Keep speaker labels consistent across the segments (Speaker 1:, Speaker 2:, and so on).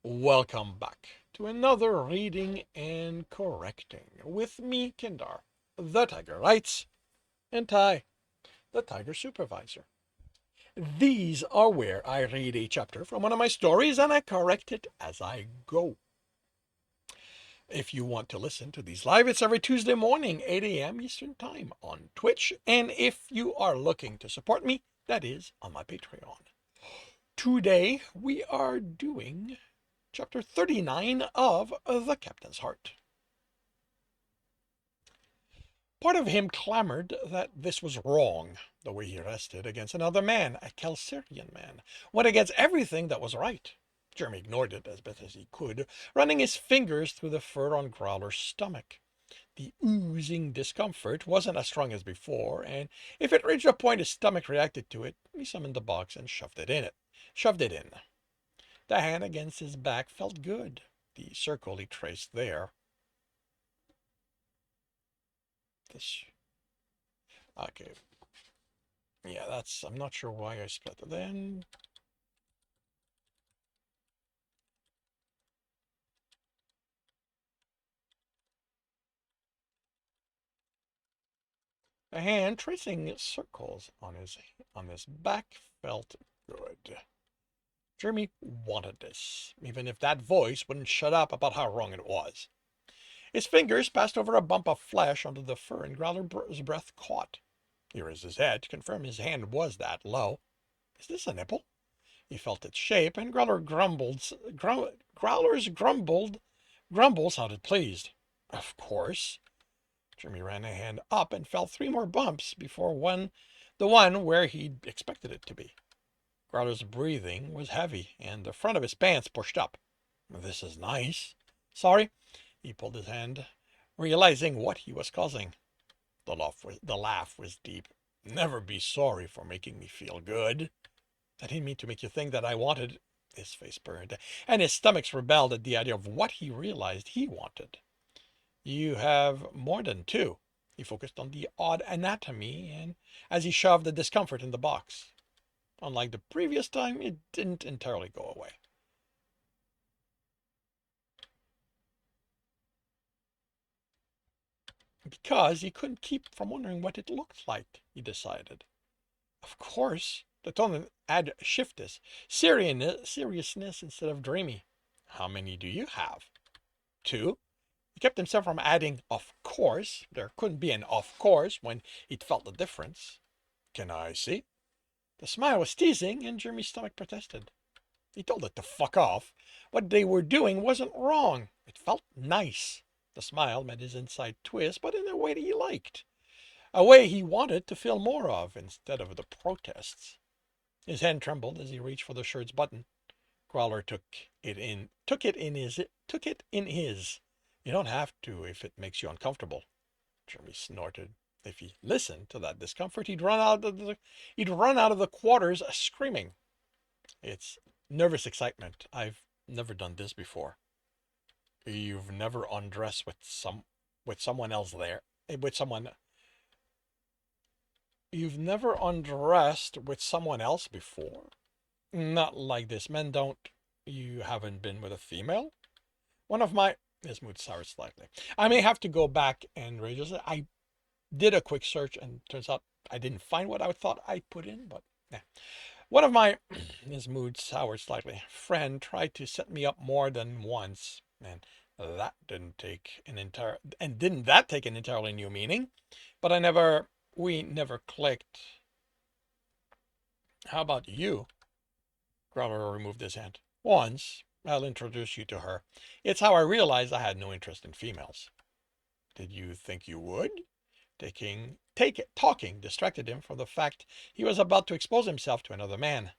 Speaker 1: Welcome back to another reading and correcting with me, Kindar, the Tiger Writes, and Ty, the Tiger Supervisor. These are where I read a chapter from one of my stories and I correct it as I go. If you want to listen to these live, it's every Tuesday morning, 8 a.m. Eastern Time on Twitch. And if you are looking to support me, that is on my Patreon. Today, we are doing Chapter 39 of The Captain's Heart. Part of him clamored that this was wrong. The way he rested against another man, a Kelsirian man, went against everything that was right. Jeremy ignored it as best as he could, running his fingers through the fur on Growler's stomach. The oozing discomfort wasn't as strong as before, and if it reached a point his stomach reacted to it, he summoned the box and shoved it in. The hand against his back felt good. The circle he traced there. This. Okay. Yeah, I'm not sure why I split it then. The hand tracing circles on his back felt good. Jeremy wanted this, even if that voice wouldn't shut up about how wrong it was. His fingers passed over a bump of flesh under the fur, and Growler's breath caught. He raised his head to confirm his hand was that low. Is this a nipple? He felt its shape, and Growler's grumble sounded pleased. Of course. Jeremy ran a hand up and felt 3 more bumps before the one where he'd expected it to be. Growler's breathing was heavy, and the front of his pants pushed up. This is nice. Sorry. He pulled his hand, realizing what he was causing. The laugh was deep. Never be sorry for making me feel good. I didn't mean to make you think that I wanted. His face burned, and his stomach rebelled at the idea of what he realized he wanted. You have more than 2. He focused on the odd anatomy, and as he shoved the discomfort in the box. Unlike the previous time, it didn't entirely go away. Because he couldn't keep from wondering what it looked like, he decided. Of course, the tone had shifted, seriousness instead of dreamy. How many do you have? 2? He kept himself from adding, of course. There couldn't be an of course when he'd felt the difference. Can I see? The smile was teasing, and Jeremy's stomach protested. He told it to fuck off. What they were doing wasn't wrong. It felt nice. The smile made his inside twist, but in a way that he liked. A way he wanted to feel more of instead of the protests. His hand trembled as he reached for the shirt's button. Growler took it in his. You don't have to if it makes you uncomfortable. Jeremy snorted. If he listened to that discomfort, he'd run out of the quarters screaming. It's nervous excitement. I've never done this before. You've never undressed with someone else there? With someone You've never undressed with someone else before? Not like this. Men don't. You haven't been with a female? One of my... His mood soured slightly. I may have to go back and register. I did a quick search and turns out I didn't find what I thought I put in, but yeah. One of my... His mood soured slightly. Friend tried to set me up more than once, and didn't that take an entirely new meaning? But we never clicked. How about you? Growler removed his hand. Once. I'll introduce you to her. It's how I realized I had no interest in females. Did you think you would? Talking distracted him from the fact he was about to expose himself to another man.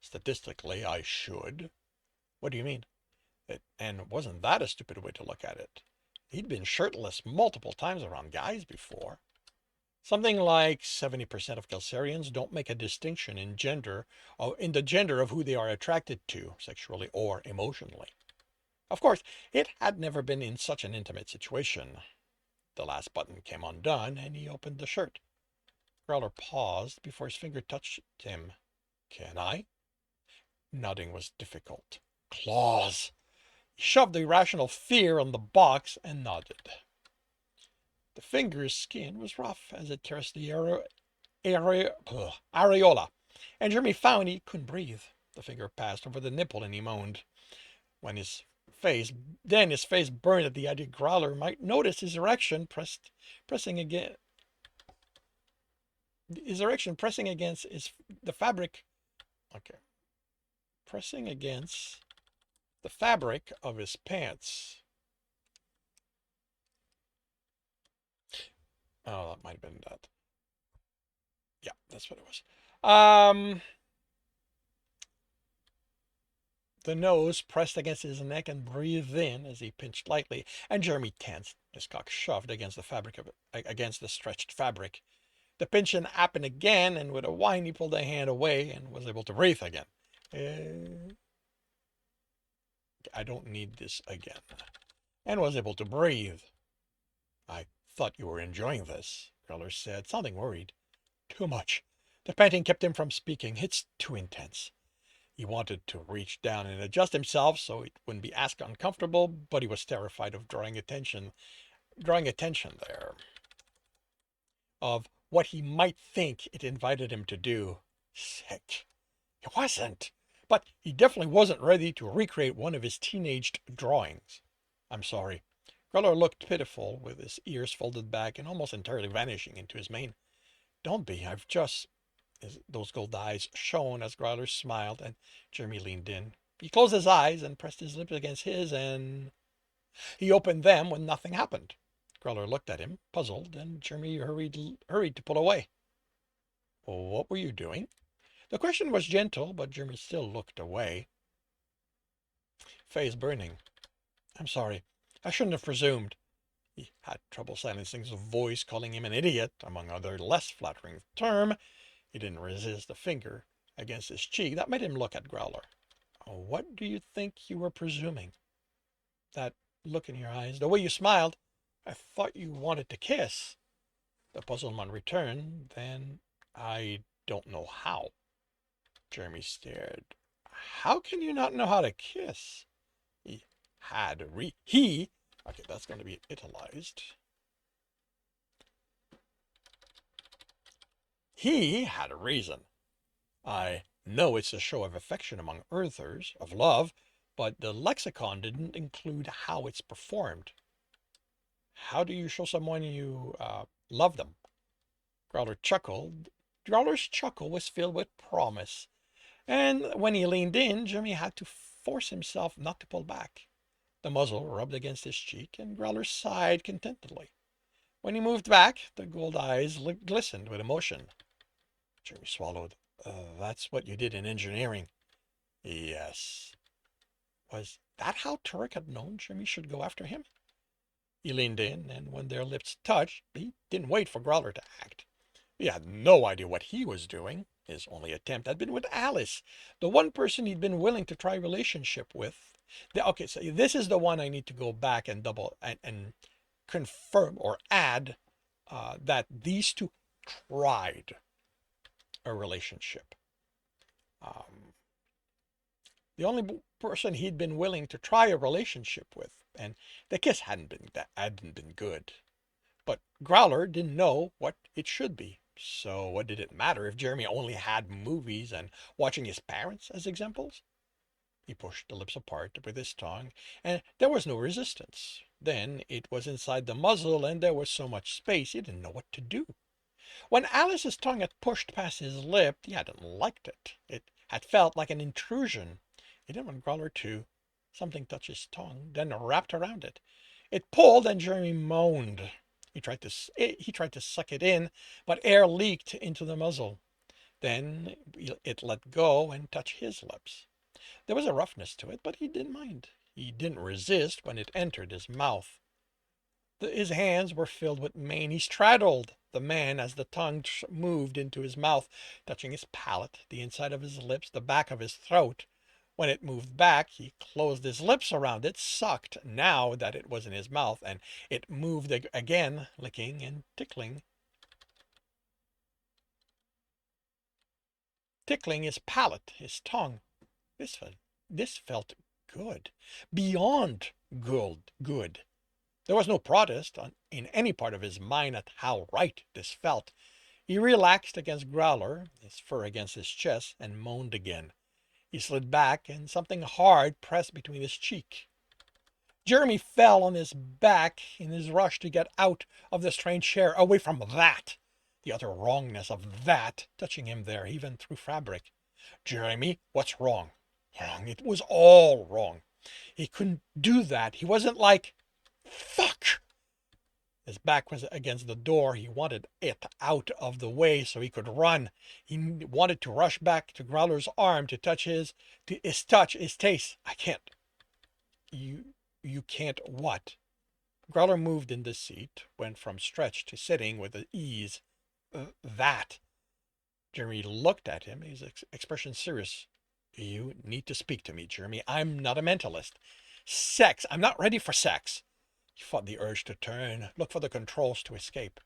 Speaker 1: Statistically, I should. What do you mean? And wasn't that a stupid way to look at it? He'd been shirtless multiple times around guys before. Something like 70% of Kelsirians don't make a distinction in the gender of who they are attracted to, sexually or emotionally. Of course, it had never been in such an intimate situation. The last button came undone, and he opened the shirt. Growler paused before his finger touched him. Can I? Nodding was difficult. Claws! He shoved the irrational fear on the box and nodded. The finger's skin was rough as it caressed the areola, and Jeremy found he couldn't breathe. The finger passed over the nipple and he moaned. When his face, then his face burned at the idea Growler might notice his erection pressing again. His erection pressing against the fabric. Okay, pressing against the fabric of his pants. Oh, that might have been that. Yeah, that's what it was. The nose pressed against his neck and breathed in as he pinched lightly, and Jeremy tensed, his cock shoved against the fabric of it, against the stretched fabric. The pinching happened again, and with a whine he pulled the hand away and was able to breathe again. I don't need this again. And was able to breathe. I thought you were enjoying this, Growler said, sounding worried. Too much. The panting kept him from speaking. It's too intense. He wanted to reach down and adjust himself so it wouldn't be as uncomfortable, but he was terrified of drawing attention there, of what he might think it invited him to do. Sick. He wasn't. But he definitely wasn't ready to recreate one of his teenaged drawings. I'm sorry. Growler looked pitiful, with his ears folded back and almost entirely vanishing into his mane. Don't be. I've just... Those gold eyes shone as Growler smiled, and Jeremy leaned in. He closed his eyes and pressed his lips against his, and he opened them when nothing happened. Growler looked at him, puzzled, and Jeremy hurried to pull away. What were you doing? The question was gentle, but Jeremy still looked away. Face burning. I'm sorry. I shouldn't have presumed. He had trouble silencing his voice, calling him an idiot, among other less flattering terms. He didn't resist the finger against his cheek. That made him look at Growler. What do you think you were presuming? That look in your eyes, the way you smiled. I thought you wanted to kiss. The puzzlement returned. Then I don't know how. Jeremy stared. How can you not know how to kiss? Okay, that's going to be italicized. He had a reason. I know it's a show of affection among Earthers, of love, but the lexicon didn't include how it's performed. How do you show someone you love them? Growler chuckled. Growler's chuckle was filled with promise. And when he leaned in, Jimmy had to force himself not to pull back. The muzzle rubbed against his cheek, and Growler sighed contentedly. When he moved back, the gold eyes glistened with emotion. Jeremy swallowed. That's what you did in engineering. Yes. Was that how Turek had known Jeremy should go after him? He leaned in, and when their lips touched, he didn't wait for Growler to act. He had no idea what he was doing. His only attempt had been with Alice, the one person he'd been willing to try a relationship with. Okay, so this is the one I need to go back and and confirm or add that these two tried a relationship. The only person he'd been willing to try a relationship with, and the kiss hadn't been good. But Growler didn't know what it should be. So what did it matter if Jeremy only had movies and watching his parents as examples? He pushed the lips apart with his tongue, and there was no resistance. Then it was inside the muzzle, and there was so much space he didn't know what to do. When Alice's tongue had pushed past his lip, he hadn't liked it. It had felt like an intrusion. He didn't want Growler to. Something touched his tongue, then wrapped around it. It pulled, and Jeremy moaned. He tried to suck it in, but air leaked into the muzzle. Then it let go and touched his lips. There was a roughness to it, but he didn't mind. He didn't resist when it entered his mouth. His hands were filled with mane. He straddled the man as the tongue moved into his mouth, touching his palate, the inside of his lips, the back of his throat. When it moved back, he closed his lips around it, sucked now that it was in his mouth, and it moved again, licking and tickling his palate, his tongue. This felt good. Beyond good. There was no protest in any part of his mind at how right this felt. He relaxed against Growler, his fur against his chest, and moaned again. He slid back, and something hard pressed between his cheek. Jeremy fell on his back in his rush to get out of the strange chair, away from that, the utter wrongness of that, touching him there, even through fabric. Jeremy, what's wrong? Wrong. It was all wrong. He couldn't do that. He wasn't like, fuck. His back was against the door. He wanted it out of the way so he could run. He wanted to rush back to Growler's arm to touch his taste. I can't. You can't what? Growler moved in the seat, went from stretch to sitting with ease. That. Jeremy looked at him, his expression serious. You need to speak to me, Jeremy. I'm not a mentalist. Sex. I'm not ready for sex. He fought the urge to turn, look for the controls to escape.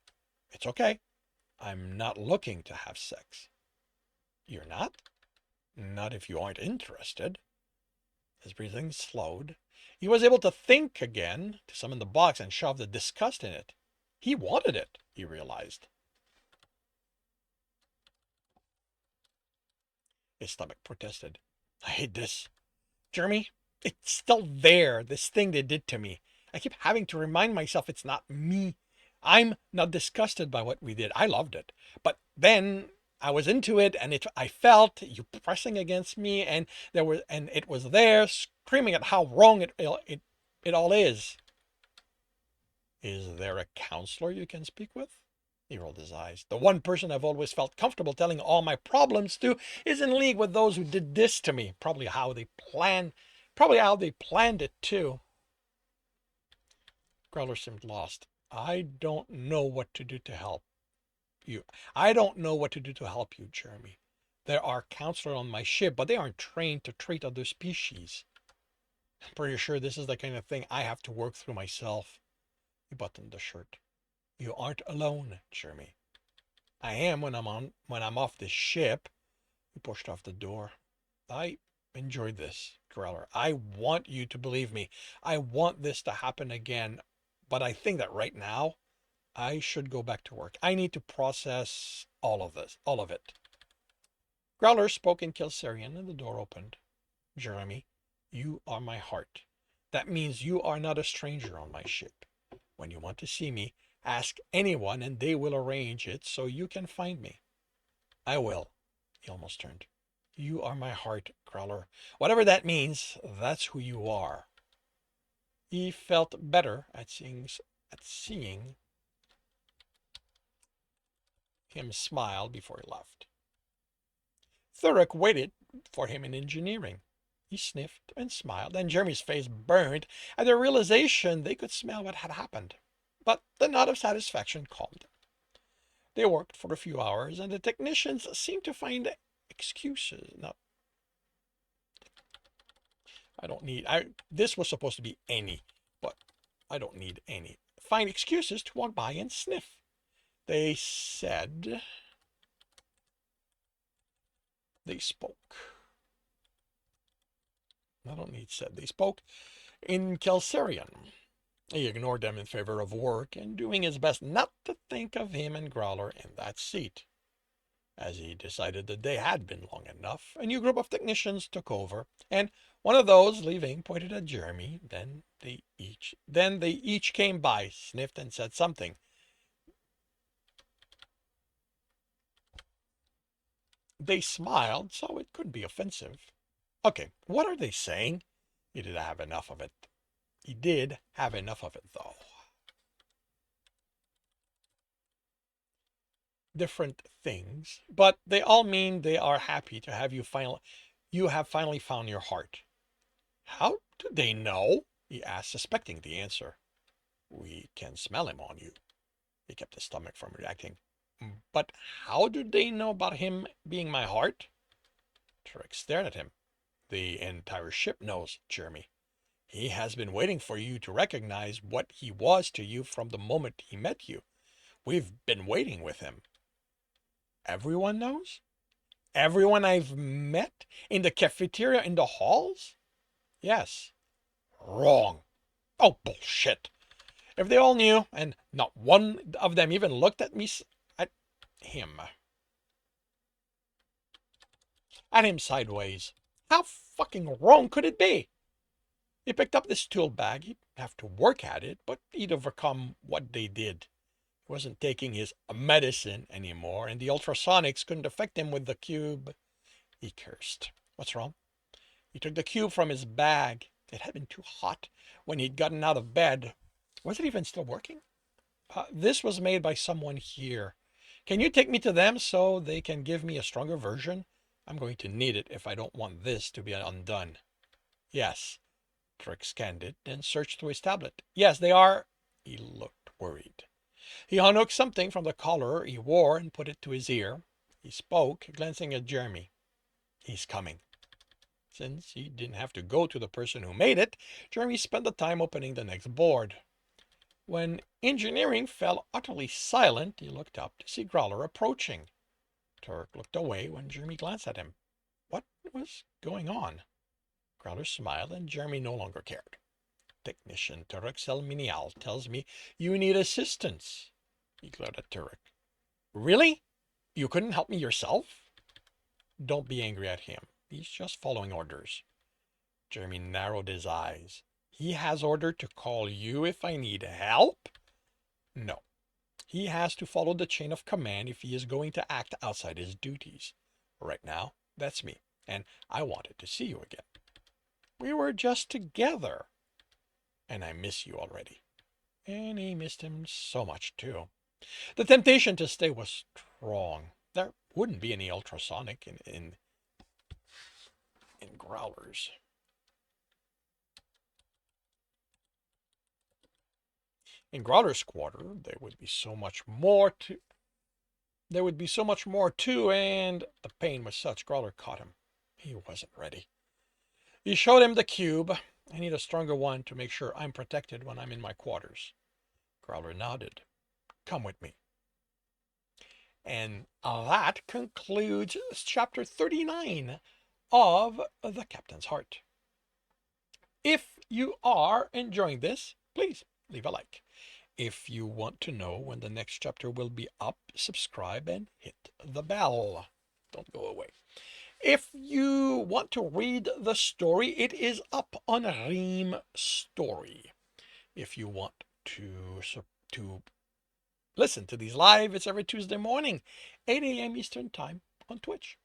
Speaker 1: It's okay. I'm not looking to have sex. You're not? Not if you aren't interested. His breathing slowed. He was able to think again, to summon the box and shove the disgust in it. He wanted it, he realized. His stomach protested. I hate this. Jeremy, it's still there, this thing they did to me. I keep having to remind myself it's not me. I'm not disgusted by what we did. I loved it. But then I was into it, and I felt you pressing against me, and it was there, screaming at how wrong it all is. Is there a counselor you can speak with? He rolled his eyes. The one person I've always felt comfortable telling all my problems to is in league with those who did this to me. Probably how they planned it too. Growler seemed lost. I don't know what to do to help you. I don't know what to do to help you, Jeremy. There are counselors on my ship, but they aren't trained to treat other species. I'm pretty sure this is the kind of thing I have to work through myself. He buttoned the shirt. You aren't alone, Jeremy. I am when I'm off this ship. He pushed off the door. I enjoyed this, Growler. I want you to believe me. I want this to happen again. But I think that right now, I should go back to work. I need to process all of it. Growler spoke in Kelsirian, and the door opened. Jeremy, you are my heart. That means you are not a stranger on my ship. When you want to see me, ask anyone and they will arrange it so you can find me. I will. He almost turned. You are my heart, Growler. Whatever that means, that's who you are. He felt better at seeing him smile before he left. Thurrock waited for him in engineering. He sniffed and smiled, and Jeremy's face burned at the realization they could smell what had happened. But the nod of satisfaction calmed him. They worked for a few hours, and the technicians seemed to find excuses. This was supposed to be any, but I don't need any. Find excuses to walk by and sniff. They spoke. I don't need said. They spoke in Kelsirian. He ignored them in favor of work and doing his best not to think of him and Growler in that seat. As he decided the day had been long enough, a new group of technicians took over, and one of those leaving pointed at Jeremy. Then they each came by, sniffed, and said something. They smiled, so it couldn't be offensive. Okay, what are they saying? He did have enough of it. He did have enough of it, though. Different things, but they all mean they are happy to have you have finally found your heart. How do they know? He asked, suspecting the answer. We can smell him on you. He kept his stomach from reacting. But how do they know about him being my heart? Turek stared at him. The entire ship knows, Jeremy. He has been waiting for you to recognize what he was to you from the moment he met you. We've been waiting with him. Everyone knows? Everyone I've met? In the cafeteria, in the halls? Yes. Wrong. Oh, bullshit. If they all knew, and not one of them even looked at me, at him, at him sideways, how fucking wrong could it be? He picked up this tool bag. He'd have to work at it, but he'd overcome what they did. He wasn't taking his medicine anymore, and the ultrasonics couldn't affect him with the cube. He cursed. What's wrong? He took the cube from his bag. It had been too hot when he'd gotten out of bed. Was it even still working? This was made by someone here. Can you take me to them so they can give me a stronger version? I'm going to need it if I don't want this to be undone. Yes. Trick scanned it and searched through his tablet. Yes, they are. He looked worried. He unhooked something from the collar he wore and put it to his ear. He spoke, glancing at Jeremy. He's coming. Since he didn't have to go to the person who made it, Jeremy spent the time opening the next board. When engineering fell utterly silent, he looked up to see Growler approaching. Turk looked away when Jeremy glanced at him. What was going on? Growler smiled, and Jeremy no longer cared. Technician Turek Selminial tells me you need assistance. He glared at Turek. Really? You couldn't help me yourself? Don't be angry at him. He's just following orders. Jeremy narrowed his eyes. He has ordered to call you if I need help? No. He has to follow the chain of command if he is going to act outside his duties. Right now, that's me, and I wanted to see you again. We were just together, and I miss you already. And he missed him so much, too. The temptation to stay was strong. There wouldn't be any ultrasonic in growlers. In Growler's quarter, there would be so much more to and the pain was such Growler caught him. He wasn't ready. He showed him the cube. I need a stronger one to make sure I'm protected when I'm in my quarters. Growler nodded. Come with me. And that concludes chapter 39 of The Captain's Heart. If you are enjoying this, please leave a like. If you want to know when the next chapter will be up, subscribe and hit the bell. Don't go away. If you want to read the story, it is up on Ream Story. If you want to listen to these live, it's every Tuesday morning, 8 a.m. Eastern Time on Twitch.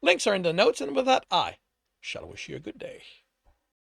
Speaker 1: Links are in the notes, and with that, I shall wish you a good day.